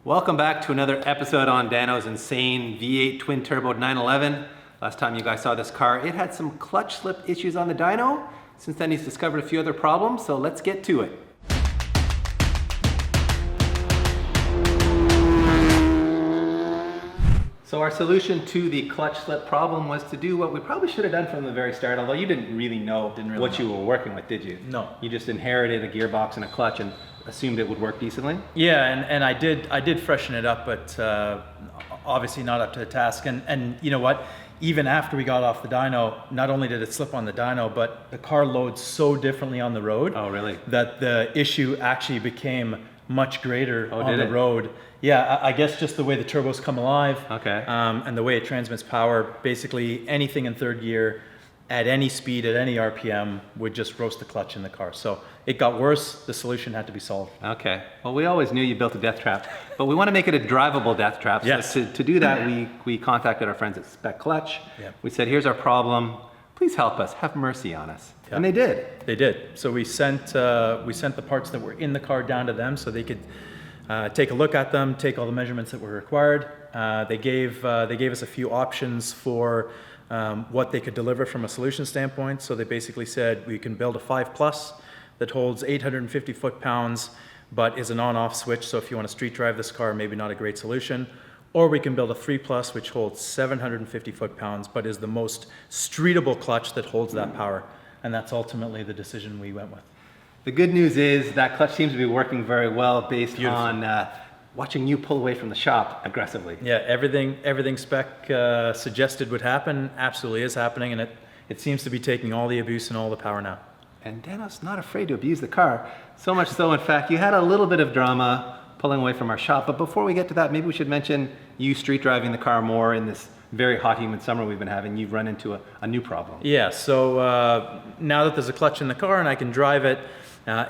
Welcome back to another episode on Dano's insane V8 twin turbo 911. Last time you guys saw this car, it had some clutch slip issues on the dyno. Since then he's discovered a few other problems, so let's get to it. So our solution to the clutch slip problem was to do what we probably should have done from the very start, although you didn't really know what you were working with, did you? No. You just inherited a gearbox and a clutch and assumed it would work decently? Yeah, and I did freshen it up, but obviously not up to the task. And you know what? Even after we got off the dyno, not only did it slip on the dyno, but the car loads so differently on the road. Oh, really? That the issue actually became much greater on the it? road. Yeah, I guess just the way the turbos come alive. Okay. And the way it transmits power, basically anything in third gear at any speed, at any RPM would just roast the clutch in the car. So it got worse, the solution had to be solved. Okay, well we always knew you built a death trap, but we want to make it a drivable death trap. Yes. So to do that, we contacted our friends at SPEC Clutch. Yep. We said, here's our problem, please help us, have mercy on us. Yep. And they did. They did. So we sent the parts that were in the car down to them so they could take a look at them, take all the measurements that were required. They gave us a few options for what they could deliver from a solution standpoint. So they basically said we can build a 5+ that holds 850 foot-pounds, but is an on-off switch. So if you want to street drive this car, maybe not a great solution. Or we can build a 3+, which holds 750 foot-pounds, but is the most streetable clutch that holds that power. And that's ultimately the decision we went with. The good news is that clutch seems to be working very well based on watching you pull away from the shop aggressively. Yeah, everything spec suggested would happen absolutely is happening, and it seems to be taking all the abuse and all the power now. And Dano's not afraid to abuse the car. So much so, in fact, you had a little bit of drama pulling away from our shop. But before we get to that, maybe we should mention you street driving the car more in this very hot, humid summer we've been having. You've run into a new problem. Yeah, so now that there's a clutch in the car and I can drive it,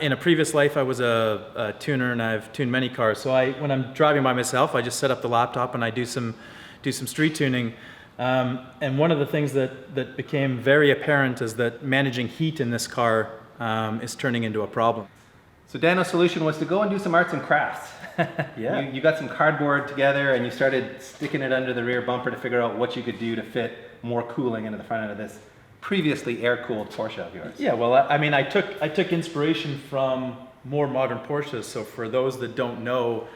in a previous life I was a tuner and I've tuned many cars. So when I'm driving by myself, I just set up the laptop and I do some street tuning. And one of the things that became very apparent is that managing heat in this car is turning into a problem. So Dano's solution was to go and do some arts and crafts. Yeah. You got some cardboard together and you started sticking it under the rear bumper to figure out what you could do to fit more cooling into the front end of this previously air-cooled Porsche of yours. Yeah, well, I mean, I took inspiration from more modern Porsches. So for those that don't know,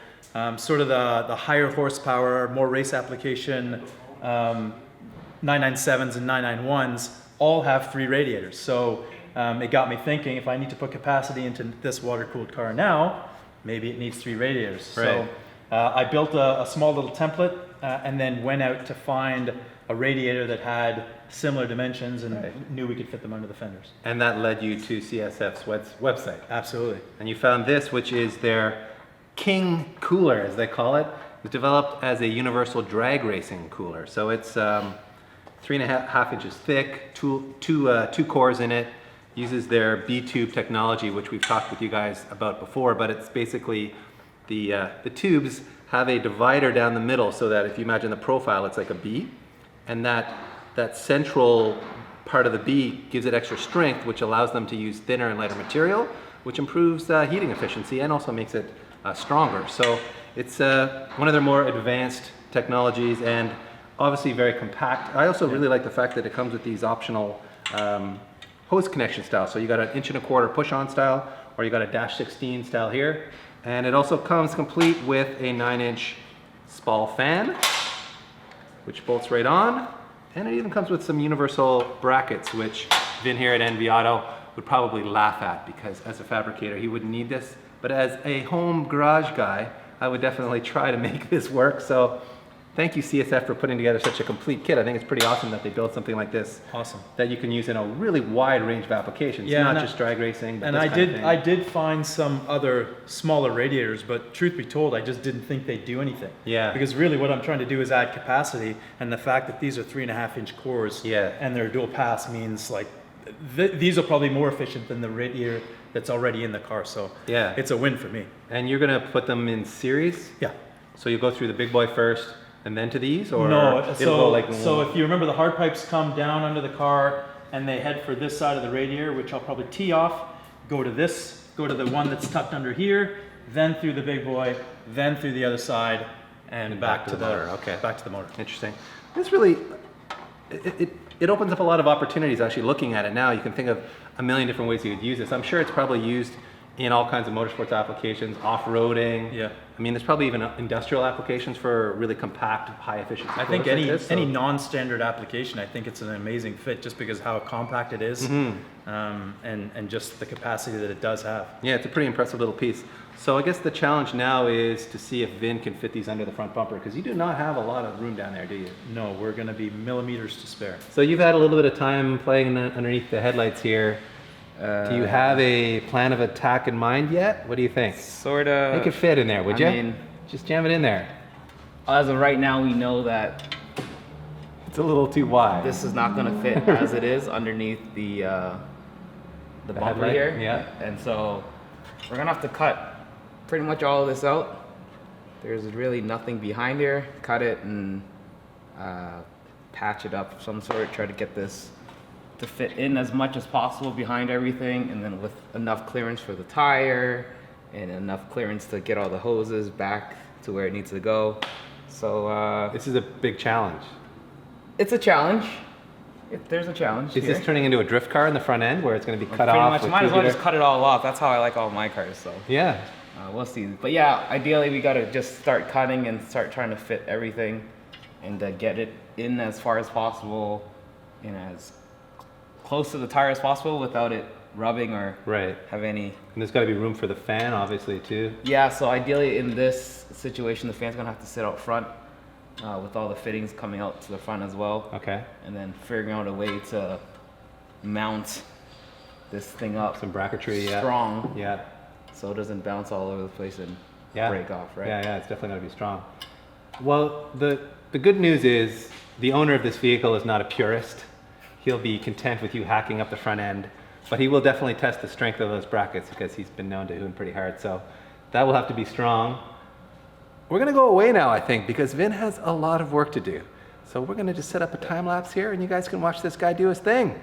sort of the higher horsepower, more race application 997s and 991s all have 3 radiators. So it got me thinking, if I need to put capacity into this water-cooled car now, maybe it needs 3 radiators. Right. So I built a small little template and then went out to find a radiator that had similar dimensions and knew we could fit them under the fenders. And that led you to CSF's website. Absolutely. And you found this, which is their King cooler, as they call it. It was developed as a universal drag racing cooler. So it's 3.5 inches thick, two cores in it. Uses their B-tube technology, which we've talked with you guys about before, but it's basically the tubes have a divider down the middle so that if you imagine the profile, it's like a B, and that central part of the B gives it extra strength, which allows them to use thinner and lighter material, which improves heating efficiency and also makes it stronger. So it's one of their more advanced technologies and obviously very compact. I also really like the fact that it comes with these optional hose connection style. So you got an 1.25 inch push-on style, or you got a -16 style here. And it also comes complete with a 9-inch Spall fan, which bolts right on. And it even comes with some universal brackets, which Vin here at NV Auto would probably laugh at, because as a fabricator, he wouldn't need this. But as a home garage guy, I would definitely try to make this work. So thank you, CSF, for putting together such a complete kit. I think it's pretty awesome that they build something like this. Awesome. That you can use in a really wide range of applications. Yeah, not just drag racing, but and I did find some other smaller radiators, but truth be told, I just didn't think they'd do anything. Yeah. Because really what I'm trying to do is add capacity, and the fact that these are 3.5 inch cores and they're dual pass means like these are probably more efficient than the radiator that's already in the car. So yeah, it's a win for me. And you're gonna put them in series? Yeah. So you go through the big boy first, and then to these, or no? So if you remember, the hard pipes come down under the car and they head for this side of the radiator, which I'll probably tee off. Go to the one that's tucked under here, then through the big boy, then through the other side, and back to the motor. Okay. Back to the motor. Interesting. This really, it opens up a lot of opportunities actually looking at it now. You can think of a million different ways you could use this. I'm sure it's probably used in all kinds of motorsports applications, off-roading. Yeah. I mean, there's probably even industrial applications for really compact, high efficiency. I think cores like this, so- any non-standard application, I think it's an amazing fit just because how compact it is, and just the capacity that it does have. Yeah, it's a pretty impressive little piece. So I guess the challenge now is to see if Vin can fit these under the front bumper, because you do not have a lot of room down there, do you? No, we're going to be millimeters to spare. So you've had a little bit of time playing underneath the headlights here. Do you have a plan of attack in mind yet? What do you think? Sort of. Make it fit in there, would you? I mean, just jam it in there. as of right now, we know that It's a little too wide. this is not going to fit as it is underneath the bumper headlight? here. Yeah. And so we're going to have to cut pretty much all of this out. There's really nothing behind here. Cut it and patch it up of some sort. Try to get this to fit in as much as possible behind everything, and then with enough clearance for the tire and enough clearance to get all the hoses back to where it needs to go. So This is a big challenge. it's a challenge. There's a challenge. Is here. this turning into a drift car in the front end where it's going to be cut Pretty off? much. with Might as well tubular- just cut it all off. That's how I like all my cars. So Yeah. we'll see. But yeah, ideally we got to just start cutting and start trying to fit everything, and get it in as far as possible, and as close to the tire as possible without it rubbing or Right. have any. And there's got to be room for the fan, obviously, too. Yeah, so ideally in this situation, the fan's gonna have to sit out front with all the fittings coming out to the front as well, Okay. and then figuring out a way to mount this thing up Some bracketry, yeah. strong, Yeah. so it doesn't bounce all over the place and Yeah. break off, right? Yeah, it's definitely going to be strong. Well, the good news is the owner of this vehicle is not a purist. He'll be content with you hacking up the front end, but he will definitely test the strength of those brackets because he's been known to hoon pretty hard. So that will have to be strong. We're going to go away now, I think, because Vin has a lot of work to do. So we're going to just set up a time lapse here and you guys can watch this guy do his thing.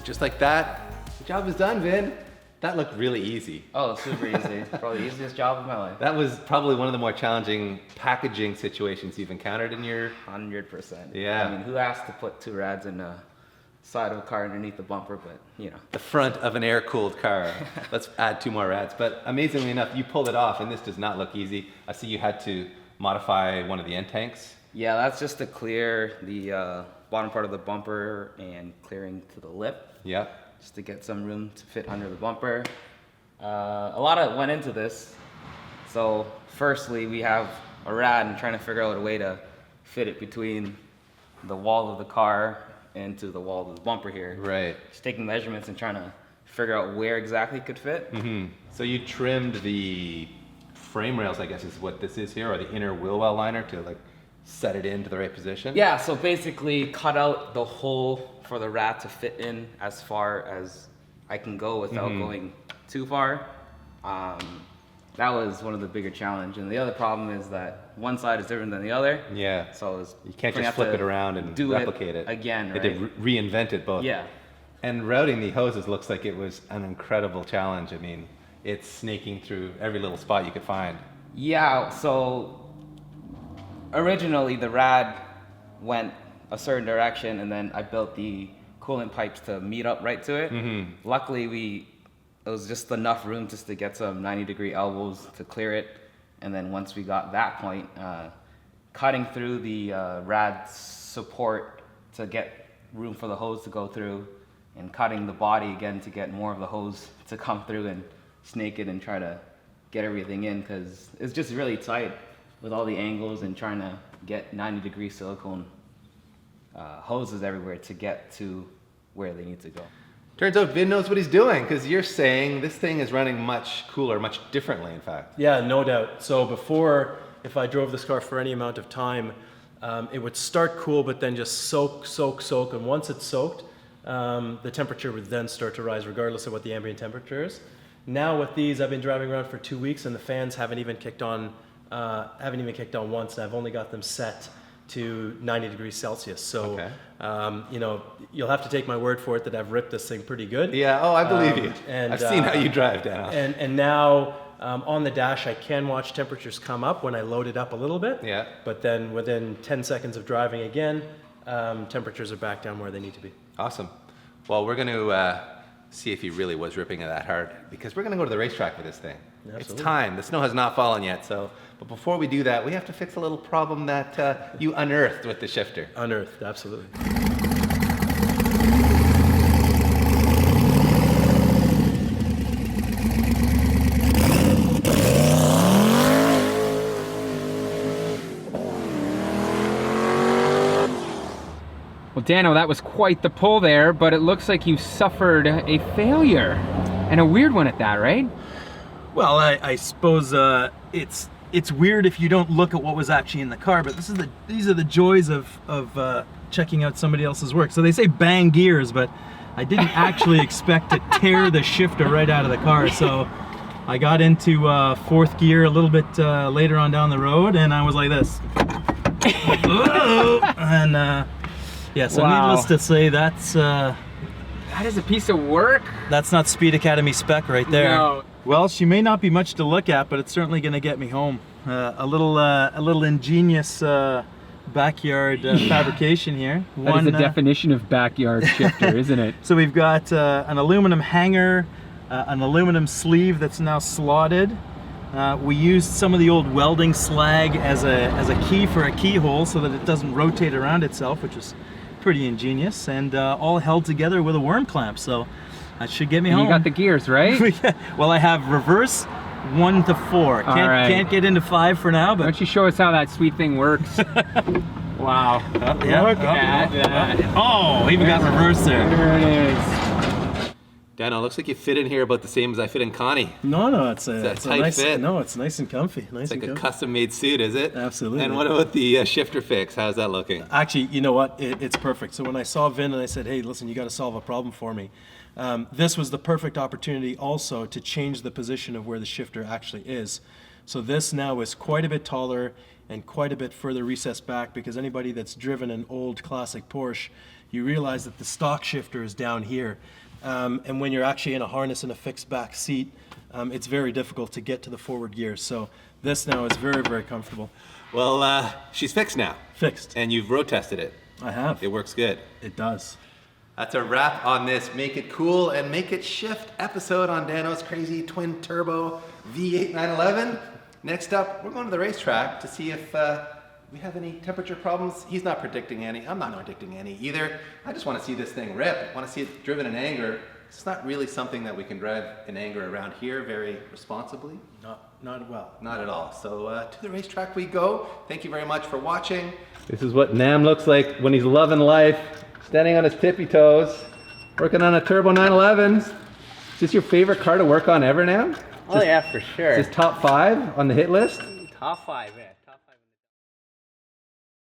Just like that, the job is done, Vin. That looked really easy. Oh, super easy. Probably the easiest job of my life. That was probably one of the more challenging packaging situations you've encountered in your... 100%. Yeah. I mean, who asked to put two rads in the side of a car underneath the bumper? But you know. the front of an air-cooled car. Let's add 2 more rads. But amazingly enough, you pulled it off, and this does not look easy. I see you had to modify one of the end tanks. Yeah, that's just to clear the bottom part of the bumper and clearing to the lip, Yep. just to get some room to fit under the bumper. A lot of went into this. So firstly, we have a rad and trying to figure out a way to fit it between the wall of the car and to the wall of the bumper here. Right. Just taking measurements and trying to figure out where exactly it could fit. So you trimmed the frame rails, I guess is what this is here, or the inner wheel well liner to like set it into the right position? Yeah, so basically cut out the hole for the rat to fit in as far as I can go without going too far. That was one of the bigger challenge. And the other problem is that one side is different than the other. Yeah. So it's You can't just flip it around and replicate it. again, They right? did reinvent it both. Yeah. And routing the hoses looks like it was an incredible challenge. I mean, it's snaking through every little spot you could find. Yeah, so originally the rad went a certain direction, and then I built the coolant pipes to meet up right to it. Mm-hmm. Luckily, it was just enough room just to get some 90-degree elbows to clear it. And then once we got that point, cutting through the rad support to get room for the hose to go through, and cutting the body again to get more of the hose to come through and snake it and try to get everything in, because it's just really tight with all the angles and trying to get 90-degree silicone hoses everywhere to get to where they need to go. Turns out Vin knows what he's doing, because you're saying this thing is running much cooler, much differently, in fact. Yeah, no doubt. So before, if I drove this car for any amount of time, it would start cool, but then just soak. And once it's soaked, the temperature would then start to rise regardless of what the ambient temperature is. Now with these, I've been driving around for 2 weeks and the fans haven't even kicked on once. I've only got them set to 90 degrees Celsius. So, Okay. you know, you'll have to take my word for it that I've ripped this thing pretty good. Yeah, oh, I believe you. and, I've seen how you drive, Dan. And now on the dash, I can watch temperatures come up when I load it up a little bit. Yeah. But then within 10 seconds of driving again, temperatures are back down where they need to be. Awesome. Well, we're going to see if he really was ripping it that hard, because we're going to go to the racetrack with this thing. Yeah, It's absolutely. time. The snow has not fallen yet, but before we do that, we have to fix a little problem that you unearthed with the shifter. Unearthed, absolutely. Well, Dano, that was quite the pull there, but it looks like you suffered a failure, and a weird one at that, right? Well, I suppose it's weird if you don't look at what was actually in the car, but these are the joys of checking out somebody else's work. So they say bang gears, but I didn't actually expect to tear the shifter right out of the car. So I got into fourth gear a little bit later on down the road, and I was like this. And yeah, so Wow. needless to say, That is a piece of work. that's not Speed Academy spec right there. No. Well, she may not be much to look at, but it's certainly going to get me home. A little ingenious backyard fabrication here. That is the definition of backyard shifter, isn't it? So we've got an aluminum hanger, an aluminum sleeve that's now slotted. We used some of the old welding slag as a key for a keyhole so that it doesn't rotate around itself, which is pretty ingenious, and all held together with a worm clamp. So that should get me And home. you got the gears, right? Well, I have reverse 1 to 4. Can't get into 5 for now, Why but don't you show us how that sweet thing works? Wow. yeah. Look at that. Oh, even got reverse there. There it is. Dano, looks like you fit in here about the same as I fit in Connie. No, it's a a tight nice fit. No, it's nice and comfy. Nice It's like and a comfy. custom-made suit, is it? Absolutely. And what about the shifter fix? How's that looking? Actually, you know what? It's perfect. So when I saw Vin and I said, hey, listen, you got to solve a problem for me. This was the perfect opportunity also to change the position of where the shifter actually is. So this now is quite a bit taller and quite a bit further recessed back, because anybody that's driven an old classic Porsche, you realize that the stock shifter is down here. And when you're actually in a harness in a fixed back seat, it's very difficult to get to the forward gears. So this now is very, very comfortable. Well, she's fixed now. Fixed. And you've road tested it. I have. It works good. It does. That's a wrap on this Make It Cool and Make It Shift episode on Dano's crazy twin turbo V8 911. Next up, we're going to the racetrack to see if we have any temperature problems. He's not predicting any. I'm not predicting any either. I just want to see this thing rip. I want to see it driven in anger. It's not really something that we can drive in anger around here very responsibly. Not well. Not at all. So to the racetrack we go. Thank you very much for watching. This is what Nam looks like when he's loving life, standing on his tippy toes, working on a turbo 911. Is this your favorite car to work on ever, Nam? Oh yeah, for sure. Is this top 5 on the hit list? Top 5, yeah.